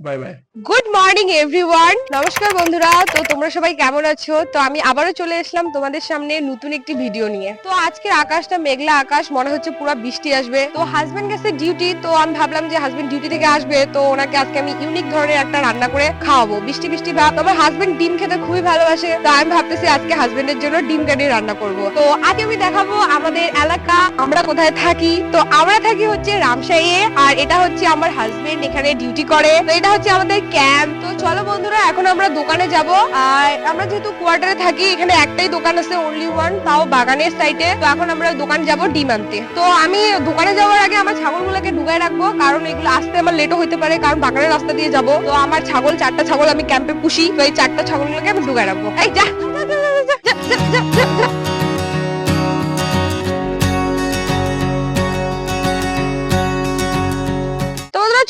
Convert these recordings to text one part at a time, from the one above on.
Bye bye. Good morning everyone. নমস্কার বন্ধুরা, তো তোমরা সবাই কেমন আছো? তো আমি আবারও চলে এসলাম তোমাদের সামনে নতুন একটি ভিডিও নিয়ে। তো আজকের আকাশটা মেঘলা আকাশ, মনে হচ্ছে পুরো বৃষ্টি আসবে। তো হাজবেন্ড গেছে ডিউটি, তো আমি ভাবলাম যে হাজবেন্ড ডিউটি থেকে আসবে, তো ওনাকে আজকে আমি ইউনিক ধরনের একটা রান্না করে খাওয়াবো। বৃষ্টি বৃষ্টি ভাব, আমার হাজবেন্ড ডিম খেতে খুবই ভালোবাসে, তো আমি ভাবতেছি আজকে হাজবেন্ডের জন্য ডিম কারি রান্না করব। তো আজকে আমি দেখাবো আমাদের এলাকা, আমরা কোথায় থাকি। তো আমরা থাকি হচ্ছে রামশাহীয়ে, আর এটা হচ্ছে আমার হাজবেন্ড এখানে ডিউটি করে। তো এটা হচ্ছে আমাদের ক্যাম্প। তো চলো বন্ধুরা, এখন আমরা দোকানে যাব। আর আমরা যেহেতু কোয়ার্টারে থাকি, এখানে একটাই দোকান আছে, অনলি ওয়ান, তাও বাগানের সাইডে। তো এখন আমরা দোকান যাব ডিম আনতে। তো আমি দোকানে যাওয়ার আগে আমার ছাগলগুলোকে ঢুকায় রাখবো, কারণ এগুলো আসতে আমার লেটও হতে পারে, কারণ বাগানের রাস্তা দিয়ে যাব। তো আমার ছাগল, 4টা ছাগল আমি ক্যাম্পে পুষি, তো এই 4টা ছাগলগুলোকে আমি ঢুকায় রাখবো। এই যা যা, যা, যা, যা, যা, যা, যা, যা।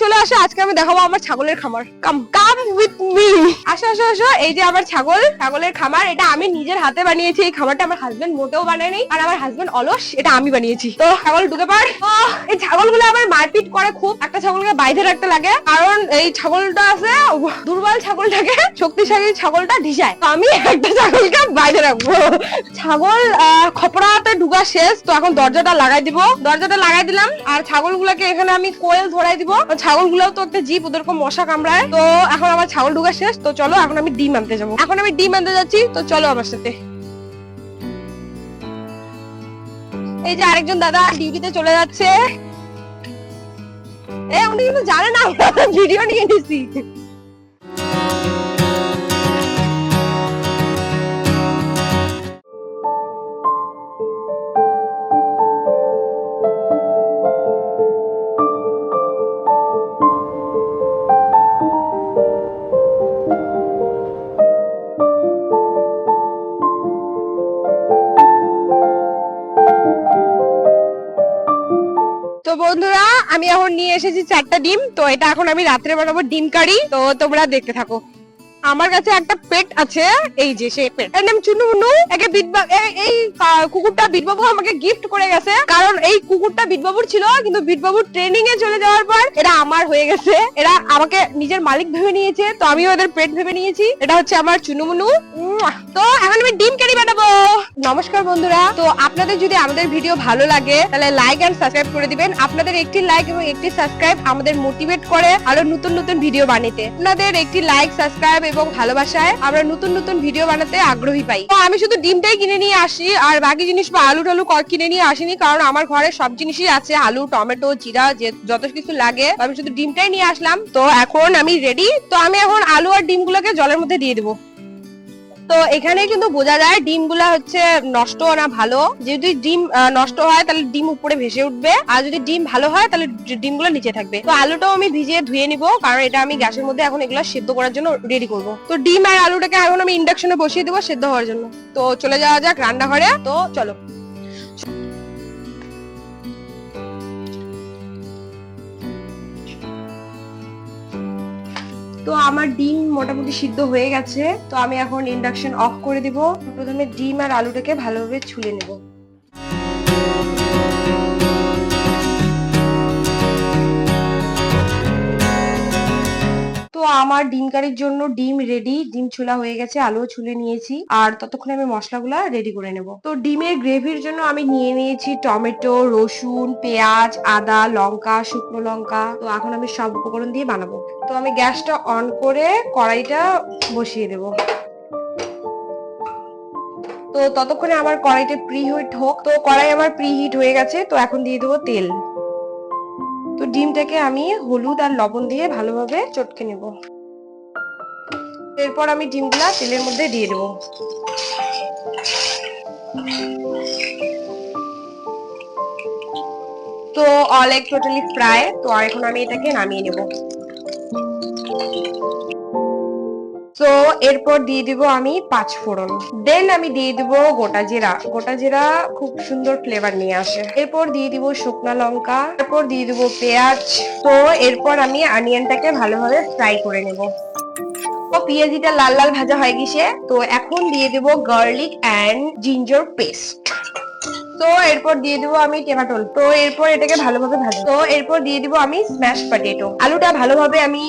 চলে আসো, আজকে আমি দেখাবো আমার ছাগলের খামার। কাম কাম উইথ মি। আসো আসো আসো, এই যে আমার ছাগলের খামার। এটা আমি নিজের হাতে বানিয়েছি। এই খামারটা আমার হাজবেন্ড মোটেও বানায়নি, আর আমার হাজবেন্ড অলস, এটা আমি বানিয়েছি। তো ছাগল ঢুকে পার। এই ছাগলগুলো আবার মারপিট করে খুব। একটা ছাগলকে বাইধে রাখতে লাগে, কারণ এই ছাগলটা আছে দুর্বল, ছাগলটাকে শক্তিশালী ছাগলটা ঢিসায়। তো আমি একটা ছাগলকে বাইধে রাখবো। ছাগল খপড়াতে ঢুকা শেষ, তো এখন দরজাটা লাগাই দিব। দরজাটা লাগাই দিলাম, আর ছাগলগুলোকে এখানে আমি কোয়েল ধরাই দিব। ছাগলগুলোও তো একটা জীব, ওদেরকে মশা কামড়ায়। তো এখন আমার ছাগল ঢুকা শেষ, তো চলো এখন আমি ডিম আনতে যাবো। এখন আমি ডিম আনতে যাচ্ছি, তো চলো আমার সাথে। এই যে আরেকজন দাদা ডিউটিতে চলে যাচ্ছে। উনি কিন্তু জানে না ভিডিও নিয়ে নিছি। তো বন্ধুরা, আমি এখন নিয়ে এসেছি 4টা ডিম। তো এটা এখন আমি রাত্রে বানাবো ডিম কারি। তো তোমরা দেখতে থাকো। আমার কাছে একটা পেট আছে, এই যে সেই পেট, এর নাম চুনুমুনু। এই কুকুরটা বিটবাবু আমাকে গিফট করে গেছে, কারণ এই কুকুরটা বিটবাবুর ছিল, কিন্তু বিটবাবুর ট্রেনিং এ চলে যাওয়ার পর এটা আমার হয়ে গেছে। এরা আমাকে নিজের মালিক ভেবে নিয়েছে, তো আমিও ওদের পেট ভেবে নিয়েছি। এটা হচ্ছে আমার চুনুমুনু। তো এখন আমি ডিম কারি বানাবো। নমস্কার বন্ধুরা, তো আপনাদের যদি আমাদের ভিডিও ভালো লাগে, তাহলে লাইক এন্ড সাবস্ক্রাইব করে দিবেন। আপনাদের একটি লাইক এবং একটি সাবস্ক্রাইব আমাদের মোটিভেট করে আরো নতুন নতুন ভিডিও বানাতে। আপনাদের একটি লাইক, সাবস্ক্রাইব এবং ভালোবাসায় আমরা নতুন নতুন ভিডিও বানাতে আগ্রহী পাই। তো আমি শুধু ডিমটাই কিনে নিয়ে আসি, আর বাকি জিনিস বা আলু টালু কিনে নিয়ে আসিনি, কারণ আমার ঘরে সব জিনিসই আছে, আলু, টমেটো, জিরা, যত কিছু লাগে। আমি শুধু ডিমটাই নিয়ে আসলাম। তো এখন আমি রেডি। তো আমি এখন আলু আর ডিমগুলোকে জলের মধ্যে দিয়ে দেবো। তো এখানে কিন্তু বোঝা যায় ডিমগুলা হচ্ছে নষ্ট না ভালো। যদি ডিম নষ্ট হয় তাহলে ডিম উপরে ভেসে উঠবে, আর যদি ডিম ভালো হয় তাহলে ডিমগুলো নিচে থাকবে। তো আলুটাও আমি ভিজিয়ে ধুয়ে নিব, কারণ এটা আমি গ্যাসের মধ্যে এখন এগুলো সেদ্ধ করার জন্য রেডি করব। তো ডিম আর আলুটাকে এখন আমি ইন্ডাকশনে বসিয়ে দেবো সেদ্ধ হওয়ার জন্য। তো চলে যাওয়া যাক রান্নাঘরে। তো চলো। তো আমার ডিম মোটামুটি সিদ্ধ হয়ে গেছে, তো আমি এখন ইন্ডাকশন অফ করে দিব। প্রথমে ডিম আর আলুটাকে ভালোভাবে ছুলে নেব। তো আমার ডিম কারির জন্য ডিম রেডি, ডিম ছুলা হয়ে গেছে, আলুও ছুলে নিয়েছি, আর ততক্ষণে আমি মশলাগুলা রেডি করে নেব। তো ডিমের গ্রেভির জন্য আমি নিয়ে নিয়েছি টমেটো, রসুন, পেঁয়াজ, আদা, লঙ্কা, শুকনো লঙ্কা। তো এখন আমি সব উপকরণ দিয়ে বানাবো। তো আমি গ্যাসটা অন করে কড়াইটা বসিয়ে দেব। তো ততক্ষণে আমার কড়াইতে প্রিহিট হোক। তো কড়াই আমার প্রিহিট হয়ে গেছে, তো এখন দিয়ে দেবো তেল। তো ডিমটাকে আমি হলুদ আর লবণ দিয়ে ভালোভাবে চটকে নেব। এরপর আমি ডিমগুলা তেলের মধ্যে দিয়ে দেবো। তো অল এগ টোটালি ফ্রাই। তো আর এখন আমি এটাকে নামিয়ে নেব। তো এরপর দিয়ে দিব আমি 5 ফোড়ন। দেন আমি দিয়ে দিব গোটা জিরা। গোটা জিরা খুব সুন্দর ফ্লেভার নিয়ে আসে। এরপর দিয়ে দিব শুকনা লঙ্কা। এরপর দিয়ে দিব পেঁয়াজ। তো এরপর আমি অনিয়নটাকে ভালোভাবে ফ্রাই করে নেব। তো পেঁয়াজিটা লাল লাল ভাজা হয়ে গেছে, তো এখন দিয়ে দেব গার্লিক এন্ড জিঞ্জার পেস্ট। তো এরপর দিয়ে দিব আমি টমেটোল। তো এরপর এটাকে ভালোভাবে ভাজবো। তো এরপর দিয়ে দিব আমি স্ম্যাশ পটেটো। আলুটা ভালোভাবে আমি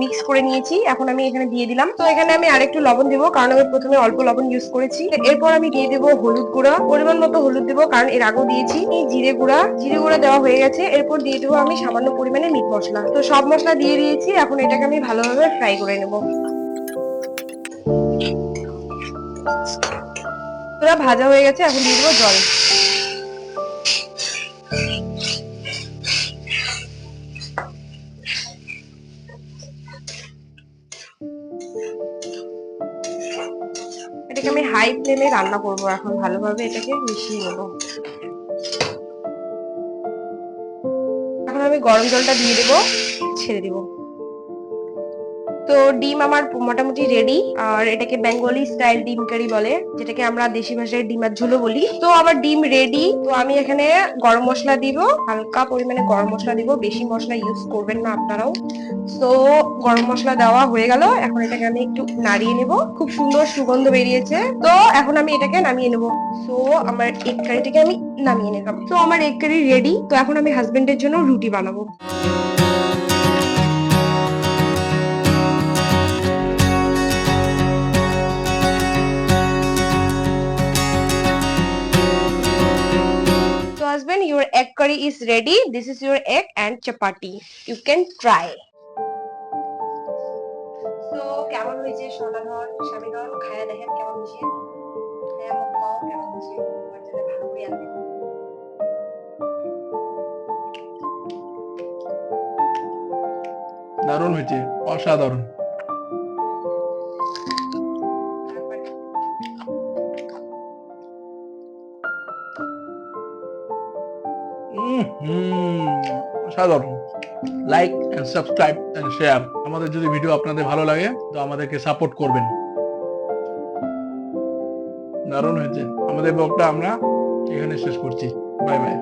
মিক্স করে নিয়েছি, এখন আমি এখানে দিয়ে দিলাম। তো এখানে আমি আরেকটু লবণ দিব, কারণ আমি প্রথমে অল্প লবণ ইউজ করেছি। এরপর আমি দিয়ে দেবো হলুদ গুঁড়া, পরিমাণ মতো হলুদ দেবো, কারণ এর আগেও দিয়েছি। জিরে গুঁড়া, জিরে গুঁড়া দেওয়া হয়ে গেছে। এরপর দিয়ে দেবো আমি সামান্য পরিমাণে মিট মশলা। তো সব মশলা দিয়ে দিয়েছি, এখন এটাকে আমি ভালোভাবে ফ্রাই করে নেবো। পুরো ভাজা হয়ে গেছে, এখন দিয়ে দেবো জল। এটাকে আমি হাই ফ্লেমে রান্না করবো, এখন ভালোভাবে এটাকে মিশিয়ে নেবো। এখন আমি গরম জলটা দিয়ে দেবো, ছেড়ে দিব। তো ডিম আমার মোটামুটি রেডি। আর এটাকে বেঙ্গলি স্টাইল ডিম কারি বলে, যেটাকে আমরা দেশি ভাষায় ডিমের ঝোলও বলি। তো আমার ডিম রেডি। তো আমি এখানে গরম মশলা দিব, হালকা পরিমাণে গরম মশলা দিব, বেশি মশলা ইউজ করবেন না আপনারাও। তো গরম মশলা দেওয়া হয়ে গেল, এখন এটাকে আমি একটু নাড়িয়ে নেব। খুব সুন্দর সুগন্ধ বেরিয়েছে। তো এখন আমি এটাকে নামিয়ে নেব। তো আমার এগ কারিটাকে আমি নামিয়ে নিলাম। তো আমার এগ কারি রেডি। তো এখন আমি হাজবেন্ডের জন্য রুটি বানাবো। So husband, your egg curry is ready. This is your egg and chapati. You can try. So কেমন হয়েছে সোনাধন স্বামীধন, খায়া দেখেন কেমন হয়েছে। খায়া মুখ পাও কেমন হয়েছে, বাচ্চাদের ভালো করে আনবেন। দারুণ হয়েছে, অসাধারণ। অসাধারণ। Like and subscribe and share. আমাদের যদি ভিডিও আপনাদের ভালো লাগে তো আমাদেরকে সাপোর্ট করবেন। দারুণ হয়েছে। আমাদের ব্লগটা আমরা এখানে শেষ করছি। Bye bye.